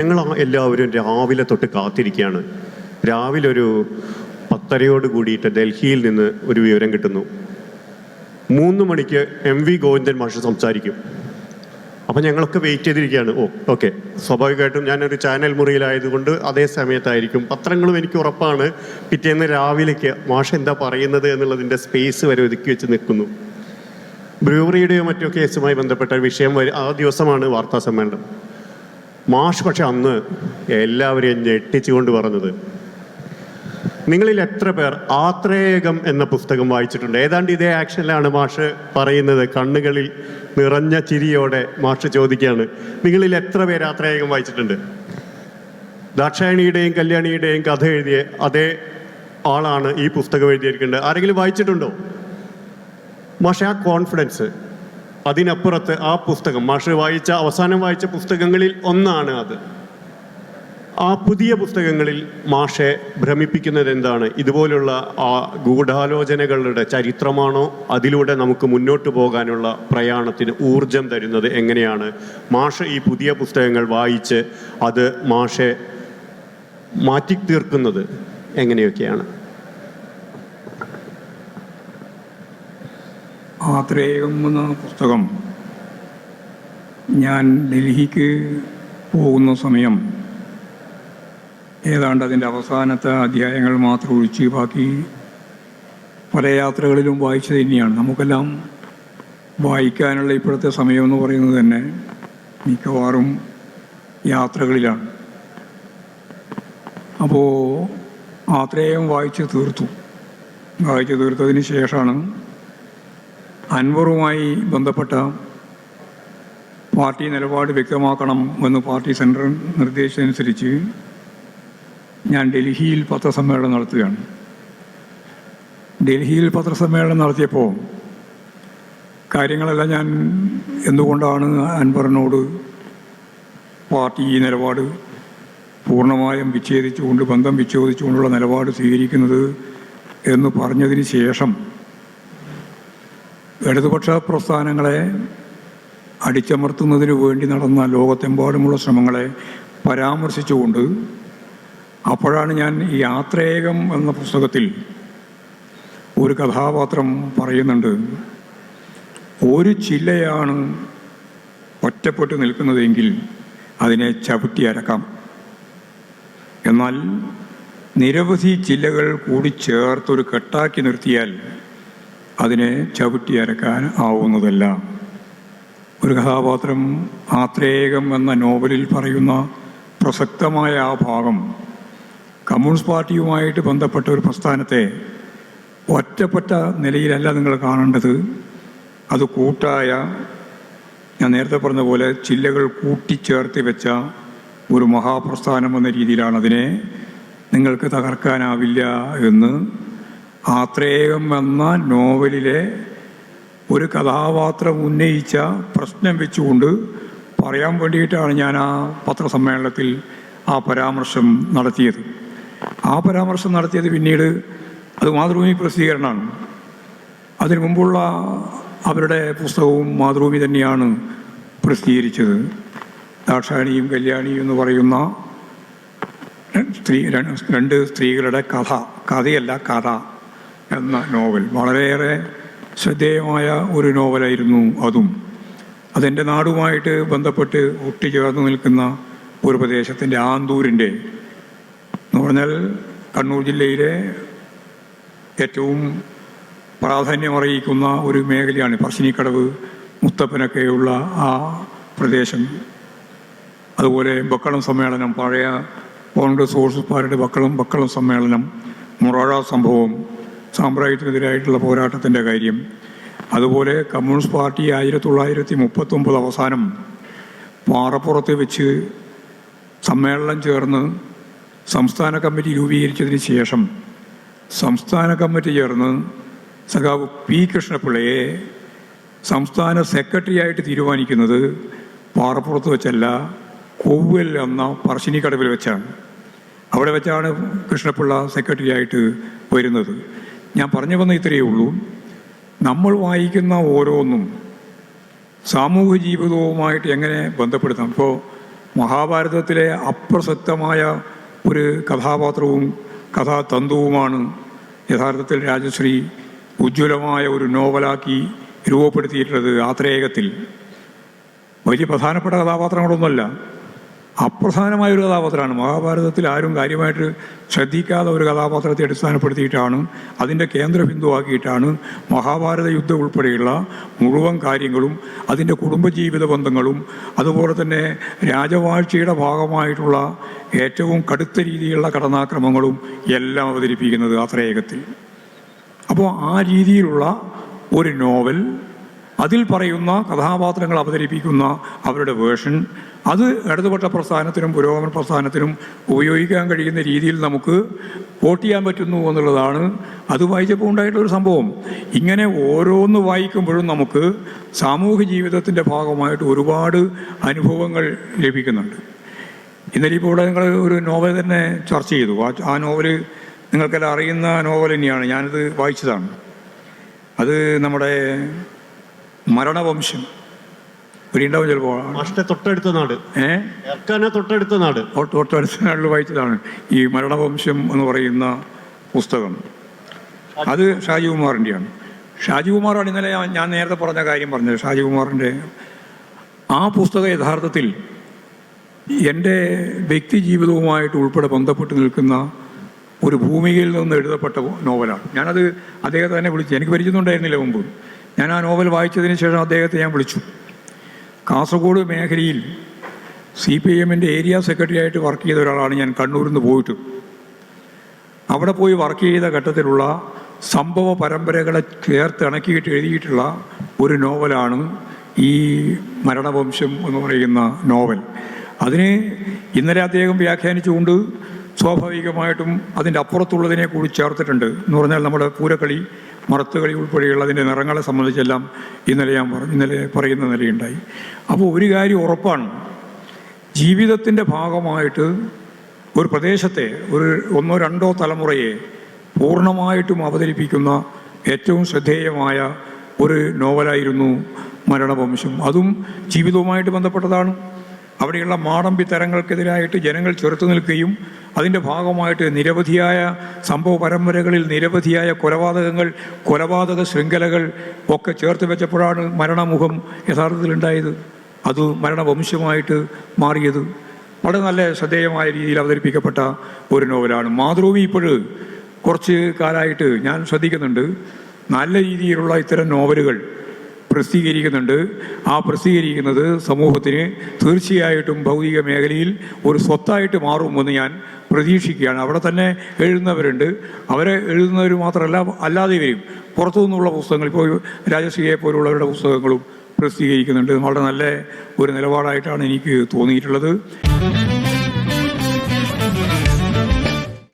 ഞങ്ങൾ എല്ലാവരും രാവിലെ തൊട്ട് കാത്തിരിക്കുകയാണ്. രാവിലെ ഒരു 10:30 കൂടിയിട്ട് ഡൽഹിയിൽ നിന്ന് ഒരു വിവരം കിട്ടുന്നു. 3 മണിക്ക് MV ഗോവിന്ദൻ മാഷ് സംസാരിക്കും. അപ്പം ഞങ്ങളൊക്കെ വെയിറ്റ് ചെയ്തിരിക്കുകയാണ്. ഓക്കെ, സ്വാഭാവികമായിട്ടും ഞാനൊരു ചാനൽ മുറിയിലായതുകൊണ്ട് അതേ സമയത്തായിരിക്കും. പത്രങ്ങളും എനിക്ക് ഉറപ്പാണ് പിറ്റേന്ന് രാവിലേക്ക് മാഷ് എന്താ പറയുന്നത് എന്നുള്ളതിൻ്റെ സ്പേസ് വരെ ഒതുക്കി വെച്ച് നിൽക്കുന്നു. ബ്രൂവറിയുടെയോ മറ്റോ കേസുമായി ബന്ധപ്പെട്ട വിഷയം ആ ദിവസമാണ് വാർത്താ സമ്മേളനം. മാഷ് പക്ഷെ അന്ന് എല്ലാവരെയും ഞെട്ടിച്ചുകൊണ്ട് പറഞ്ഞത്, നിങ്ങളിൽ എത്ര പേർ ആത്രേയകം എന്ന പുസ്തകം വായിച്ചിട്ടുണ്ട്? ഏതാണ്ട് ഇതേ ആക്ഷനിലാണ് മാഷ് പറയുന്നത്. കണ്ണുകളിൽ നിറഞ്ഞ ചിരിയോടെ മാഷ് ചോദിക്കുകയാണ്, നിങ്ങളിൽ എത്ര പേർ ആത്രേയകം വായിച്ചിട്ടുണ്ട്? ദാക്ഷായണിയുടെയും കല്യാണിയുടെയും കഥ എഴുതിയ അതേ ആളാണ് ഈ പുസ്തകം എഴുതിയിരിക്കേണ്ടത്. ആരെങ്കിലും വായിച്ചിട്ടുണ്ടോ? മാഷെ ആ കോൺഫിഡൻസ്, അതിനപ്പുറത്ത് ആ പുസ്തകം മാഷ് അവസാനം വായിച്ച പുസ്തകങ്ങളിൽ ഒന്നാണ് അത്. ആ പുതിയ പുസ്തകങ്ങളിൽ മാഷെ ഭ്രമിപ്പിക്കുന്നത് എന്താണ്? ഇതുപോലുള്ള ആ ഗൂഢാലോചനകളുടെ ചരിത്രമാണോ? അതിലൂടെ നമുക്ക് മുന്നോട്ട് പോകാനുള്ള പ്രയാണത്തിന് ഊർജം തരുന്നത് എങ്ങനെയാണ്? മാഷ് ഈ പുതിയ പുസ്തകങ്ങൾ വായിച്ച് അത് മാഷെ മാറ്റി തീർക്കുന്നത് എങ്ങനെയൊക്കെയാണ്? ആത്രേയം എന്ന പുസ്തകം ഞാൻ ഡൽഹിക്ക് പോകുന്ന സമയം ഏതാണ്ട് അതിൻ്റെ അവസാനത്തെ അധ്യായങ്ങൾ മാത്രം ഒഴിച്ച് ബാക്കി പല യാത്രകളിലും വായിച്ചു തന്നെയാണ്. നമുക്കെല്ലാം വായിക്കാനുള്ള ഇപ്പോഴത്തെ സമയമെന്ന് പറയുന്നത് തന്നെ മിക്കവാറും യാത്രകളിലാണ്. അപ്പോൾ ആത്രേയം വായിച്ചു തീർത്തതിന് ശേഷമാണ് അൻവറുമായി ബന്ധപ്പെട്ട പാർട്ടി നിലപാട് വ്യക്തമാക്കണം എന്ന് പാർട്ടി സെൻട്രൽ നിർദ്ദേശിച്ചതനുസരിച്ച് ഞാൻ ഡൽഹിയിൽ പത്രസമ്മേളനം നടത്തുകയാണ്. ഡൽഹിയിൽ പത്രസമ്മേളനം നടത്തിയപ്പോൾ കാര്യങ്ങളെല്ലാം ഞാൻ എന്തുകൊണ്ടാണ് അൻവറിനോട് പാർട്ടി ഈ നിലപാട് പൂർണ്ണമായും ബന്ധം വിച്ഛേദിച്ചുകൊണ്ടുള്ള നിലപാട് സ്വീകരിക്കുന്നത് എന്ന് പറഞ്ഞതിന് ശേഷം ഇടതുപക്ഷ പ്രസ്ഥാനങ്ങളെ അടിച്ചമർത്തുന്നതിനു വേണ്ടി നടന്ന ലോകത്തെമ്പാടുമുള്ള ശ്രമങ്ങളെ പരാമർശിച്ചുകൊണ്ട് അപ്പോഴാണ് ഞാൻ ഈ ആത്രേയകം എന്ന പുസ്തകത്തിൽ ഒരു കഥാപാത്രം പറയുന്നുണ്ട്, ഒരു ചില്ലയാണ് ഒറ്റപ്പെട്ട് നിൽക്കുന്നതെങ്കിൽ അതിനെ ചവിട്ടി അരക്കാം, എന്നാൽ നിരവധി ചില്ലകൾ കൂടി ചേർത്തൊരു കെട്ടാക്കി നിർത്തിയാൽ അതിനെ ചവിട്ടി അരക്കാൻ ആവുന്നതല്ല. ഒരു കഥാപാത്രം ആത്രേയകം എന്ന നോവലിൽ പറയുന്ന പ്രസക്തമായ ആ ഭാഗം കമ്മ്യൂണിസ്റ്റ് പാർട്ടിയുമായിട്ട് ബന്ധപ്പെട്ട ഒരു പ്രസ്ഥാനത്തെ ഒറ്റപ്പെട്ട നിലയിലല്ല നിങ്ങൾ കാണേണ്ടത്. അത് കൂട്ടായ, ഞാൻ നേരത്തെ പറഞ്ഞ പോലെ ചില്ലകൾ കൂട്ടിച്ചേർത്ത് വെച്ച ഒരു മഹാപ്രസ്ഥാനം എന്ന രീതിയിലാണ്. അതിനെ നിങ്ങൾക്ക് തകർക്കാനാവില്ല എന്ന് ആത്രേയം എന്ന നോവലിലെ ഒരു കഥാപാത്രം ഉന്നയിച്ച പ്രശ്നം വെച്ചുകൊണ്ട് പറയാൻ വേണ്ടിയിട്ടാണ് ഞാൻ ആ പത്രസമ്മേളനത്തിൽ ആ പരാമർശം നടത്തിയത്. ആ പരാമർശം നടത്തിയത് പിന്നീട് അത് മാതൃഭൂമി പ്രസിദ്ധീകരണമാണ്. അതിനു മുമ്പുള്ള അവരുടെ പുസ്തകവും മാതൃഭൂമി തന്നെയാണ് പ്രസിദ്ധീകരിച്ചത്. ദാക്ഷായണിയും കല്യാണിയും എന്ന് പറയുന്ന രണ്ട് സ്ത്രീകളുടെ കഥ എന്ന നോവൽ വളരെയേറെ ശ്രദ്ധേയമായ ഒരു നോവലായിരുന്നു അതും. അതെൻ്റെ നാടുമായിട്ട് ബന്ധപ്പെട്ട് ഒട്ടിച്ചേർന്ന് നിൽക്കുന്ന ഒരു പ്രദേശത്തിൻ്റെ ആന്തൂരിൻ്റെ എന്ന് പറഞ്ഞാൽ കണ്ണൂർ ജില്ലയിലെ ഏറ്റവും പ്രാധാന്യമറിയിക്കുന്ന ഒരു മേഖലയാണ്. പറശ്ശിനിക്കടവ്, മുത്തപ്പനൊക്കെയുള്ള ആ പ്രദേശം. അതുപോലെ ബക്കളം സമ്മേളനം, പഴയ കോൺഗ്രസ് സോഷ്യലിസ്റ്റ് പാർട്ടിയുടെ ബക്കളം സമ്മേളനം, മൊറാഴ സംഭവം, സാമ്രാജ്യത്തിനെതിരായിട്ടുള്ള പോരാട്ടത്തിൻ്റെ കാര്യം. അതുപോലെ കമ്മ്യൂണിസ്റ്റ് പാർട്ടി 1939 അവസാനം പാറപ്പുറത്ത് വെച്ച് സമ്മേളനം ചേർന്ന് സംസ്ഥാന കമ്മിറ്റി രൂപീകരിച്ചതിന് ശേഷം സംസ്ഥാന കമ്മിറ്റി ചേർന്ന് സഖാവ് പി കൃഷ്ണപിള്ളയെ സംസ്ഥാന സെക്രട്ടറിയായിട്ട് തീരുമാനിക്കുന്നത് പാറപ്പുറത്ത് വെച്ചല്ല, കൊവ്വൽ എന്ന പറശ്ശിനിക്കടവിൽ വെച്ചാണ്. അവിടെ വെച്ചാണ് കൃഷ്ണപിള്ള സെക്രട്ടറിയായിട്ട് വരുന്നത്. ഞാൻ പറഞ്ഞു വന്ന ഇത്രയേ ഉള്ളൂ. നമ്മൾ വായിക്കുന്ന ഓരോന്നും സാമൂഹ്യ ജീവിതവുമായിട്ട് എങ്ങനെ ബന്ധപ്പെടുത്താം? ഇപ്പോൾ മഹാഭാരതത്തിലെ അപ്രസക്തമായ ഒരു കഥാപാത്രവും കഥാതന്തുവുമാണ് യഥാർത്ഥത്തിൽ രാജശ്രീ ഉജ്ജ്വലമായ ഒരു നോവലാക്കി രൂപപ്പെടുത്തിയിട്ടുള്ളത്. ആത്രേയകത്തിൽ വലിയ പ്രധാനപ്പെട്ട കഥാപാത്രങ്ങളൊന്നുമല്ല, അപ്രധാനമായ ഒരു കഥാപാത്രമാണ്. മഹാഭാരതത്തിൽ ആരും കാര്യമായിട്ട് ശ്രദ്ധിക്കാത്ത ഒരു കഥാപാത്രത്തെ അടിസ്ഥാനപ്പെടുത്തിയിട്ടാണ്, അതിൻ്റെ കേന്ദ്രബിന്ദുവാക്കിയിട്ടാണ് മഹാഭാരത യുദ്ധം ഉൾപ്പെടെയുള്ള മുഴുവൻ കാര്യങ്ങളും അതിൻ്റെ കുടുംബജീവിത ബന്ധങ്ങളും അതുപോലെ തന്നെ രാജവാഴ്ചയുടെ ഭാഗമായിട്ടുള്ള ഏറ്റവും കടുത്ത രീതിയിലുള്ള കടന്നാക്രമങ്ങളും എല്ലാം അവതരിപ്പിക്കുന്നത് ആത്രേയകത്തിൽ. അപ്പോൾ ആ രീതിയിലുള്ള ഒരു നോവൽ, അതിൽ പറയുന്ന കഥാപാത്രങ്ങൾ അവതരിപ്പിക്കുന്ന അവരുടെ വേർഷൻ, അത് ഇടതുപക്ഷ പ്രസ്ഥാനത്തിനും പുരോഗമന പ്രസ്ഥാനത്തിനും ഉപയോഗിക്കാൻ കഴിയുന്ന രീതിയിൽ നമുക്ക് വോട്ട് ചെയ്യാൻ പറ്റുന്നു എന്നുള്ളതാണ് അത് വായിച്ചപ്പോൾ ഉണ്ടായിട്ടുള്ളൊരു സംഭവം. ഇങ്ങനെ ഓരോന്ന് വായിക്കുമ്പോഴും നമുക്ക് സാമൂഹ്യ ജീവിതത്തിൻ്റെ ഭാഗമായിട്ട് ഒരുപാട് അനുഭവങ്ങൾ ലഭിക്കുന്നുണ്ട്. ഇന്നലെ ഇപ്പോൾ ഇവിടെ നിങ്ങൾ ഒരു നോവൽ തന്നെ ചർച്ച ചെയ്തു. ആ നോവൽ നിങ്ങൾക്കെല്ലാം അറിയുന്ന നോവൽ തന്നെയാണ്, ഞാനത് വായിച്ചതാണ്. അത് നമ്മുടെ മരണവംശം ഉണ്ടാവും ചിലപ്പോൾ. തൊട്ടടുത്ത നാട്, തൊട്ടടുത്ത നാട്, തൊട്ടടുത്ത നാട്ടിൽ വായിച്ചതാണ് ഈ മരണവംശം എന്ന് പറയുന്ന പുസ്തകം. അത് ഷാജികുമാറിൻ്റെയാണ്. ഷാജികുമാറാണ് ഇന്നലെ ഞാൻ നേരത്തെ പറഞ്ഞ കാര്യം പറഞ്ഞത്. ഷാജികുമാറിൻ്റെ ആ പുസ്തകം യഥാർത്ഥത്തിൽ എൻ്റെ വ്യക്തി ജീവിതവുമായിട്ട് ഉൾപ്പെടെ ബന്ധപ്പെട്ട് നിൽക്കുന്ന ഒരു ഭൂമികയിൽ നിന്ന് എഴുതപ്പെട്ട നോവലാണ്. ഞാനത് അദ്ദേഹത്തെ തന്നെ വിളിച്ചു. എനിക്ക് പരിചയമുണ്ടായിരുന്നില്ല മുമ്പ്. ഞാൻ ആ നോവൽ വായിച്ചതിന് ശേഷം അദ്ദേഹത്തെ ഞാൻ വിളിച്ചു. കാസർഗോഡ് മേഖലയിൽ CPIMൻ്റെ ഏരിയ സെക്രട്ടറി ആയിട്ട് വർക്ക് ചെയ്ത ഒരാളാണ് ഞാൻ. കണ്ണൂരിൽ നിന്ന് പോയിട്ട് അവിടെ പോയി വർക്ക് ചെയ്ത ഘട്ടത്തിലുള്ള സംഭവ പരമ്പരകളെ ചേർത്തിണക്കിയിട്ട് എഴുതിയിട്ടുള്ള ഒരു നോവലാണ് ഈ മരണവംശം എന്ന് പറയുന്ന നോവൽ. അതിന് ഇന്നലെ അദ്ദേഹം വ്യാഖ്യാനിച്ചുകൊണ്ട് സ്വാഭാവികമായിട്ടും അതിൻ്റെ അപ്പുറത്തുള്ളതിനെ കൂടി ചേർത്തിട്ടുണ്ട്. എന്ന് പറഞ്ഞാൽ നമ്മുടെ പൂരക്കളി, മറത്തുകളി ഉൾപ്പെടെയുള്ള അതിൻ്റെ നിറങ്ങളെ സംബന്ധിച്ചെല്ലാം ഇന്നലെ പറയുന്ന നിലയുണ്ടായി. അപ്പോൾ ഒരു കാര്യം ഉറപ്പാണ്, ജീവിതത്തിൻ്റെ ഭാഗമായിട്ട് ഒരു പ്രദേശത്തെ ഒരു 1-2 തലമുറയെ പൂർണ്ണമായിട്ടും അവതരിപ്പിക്കുന്ന ഏറ്റവും ശ്രദ്ധേയമായ ഒരു നോവലായിരുന്നു മരണവംശം. അതും ജീവിതവുമായിട്ട് ബന്ധപ്പെട്ടതാണ്. അവിടെയുള്ള മാടമ്പി തരങ്ങൾക്കെതിരായിട്ട് ജനങ്ങൾ ചെറുത്തു നിൽക്കുകയും അതിൻ്റെ ഭാഗമായിട്ട് നിരവധിയായ സംഭവ പരമ്പരകളിൽ നിരവധിയായ കൊലപാതക ശൃംഖലകൾ ഒക്കെ ചേർത്ത് വെച്ചപ്പോഴാണ് മരണമുഖം യഥാർത്ഥത്തിലുണ്ടായത്. അത് മരണവംശമായിട്ട് മാറിയത്. വളരെ നല്ല ശ്രദ്ധേയമായ രീതിയിൽ അവതരിപ്പിക്കപ്പെട്ട ഒരു നോവലാണ്. മാതൃഭൂമി ഇപ്പോൾ കുറച്ച് കാലമായിട്ട് ഞാൻ ശ്രദ്ധിക്കുന്നുണ്ട്, നല്ല രീതിയിലുള്ള ഇത്തരം നോവലുകൾ പ്രസിദ്ധീകരിക്കുന്നുണ്ട്. ആ പ്രസിദ്ധീകരിക്കുന്നത് സമൂഹത്തിന് തീർച്ചയായിട്ടും ഭൗതിക മേഖലയിൽ ഒരു സ്വത്തായിട്ട് മാറുമെന്ന് ഞാൻ പ്രതീക്ഷിക്കുകയാണ്. അവിടെ തന്നെ എഴുതുന്നവരുണ്ട്. അവരെ എഴുതുന്നവർ മാത്രമല്ല, അല്ലാതെ വരും പുറത്തു നിന്നുള്ള പുസ്തകങ്ങൾ, ഇപ്പോൾ രാജശ്രീയെ പോലുള്ളവരുടെ പുസ്തകങ്ങളും പ്രസിദ്ധീകരിക്കുന്നുണ്ട്. വളരെ നല്ല ഒരു നിലപാടായിട്ടാണ് എനിക്ക് തോന്നിയിട്ടുള്ളത്.